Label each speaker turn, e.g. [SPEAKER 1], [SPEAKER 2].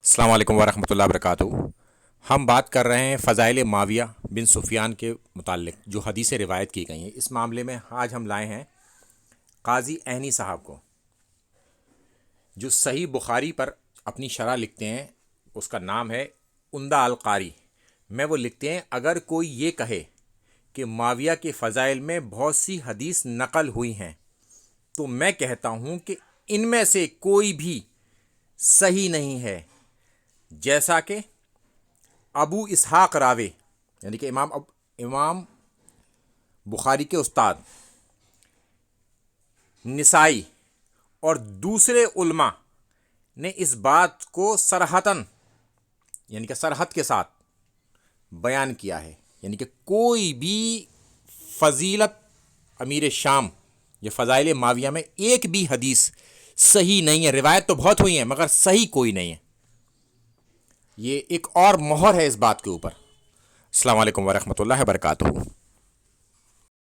[SPEAKER 1] السلام علیکم ورحمۃ اللہ وبرکاتہ۔ ہم بات کر رہے ہیں فضائل معاویہ بن سفیان کے متعلق جو حدیث روایت کی گئی ہیں۔ اس معاملے میں آج ہم لائے ہیں قاضی عینی صاحب کو، جو صحیح بخاری پر اپنی شرح لکھتے ہیں۔ اس کا نام ہے عمدہ القاری۔ میں وہ لکھتے ہیں، اگر کوئی یہ کہے کہ معاویہ کے فضائل میں بہت سی حدیث نقل ہوئی ہیں تو میں کہتا ہوں کہ ان میں سے کوئی بھی صحیح نہیں ہے، جیسا کہ ابو اسحاق راوی یعنی کہ امام بخاری کے استاد، نسائی اور دوسرے علماء نے اس بات کو صراحتاً یعنی کہ صراحت کے ساتھ بیان کیا ہے، یعنی کہ کوئی بھی فضیلت امیر شام یا فضائل معاویہ میں ایک بھی حدیث صحیح نہیں ہے۔ روایت تو بہت ہوئی ہیں مگر صحیح کوئی نہیں ہے۔ یہ ایک اور مہر ہے اس بات کے اوپر۔ السلام علیکم ورحمۃ اللہ وبرکاتہ۔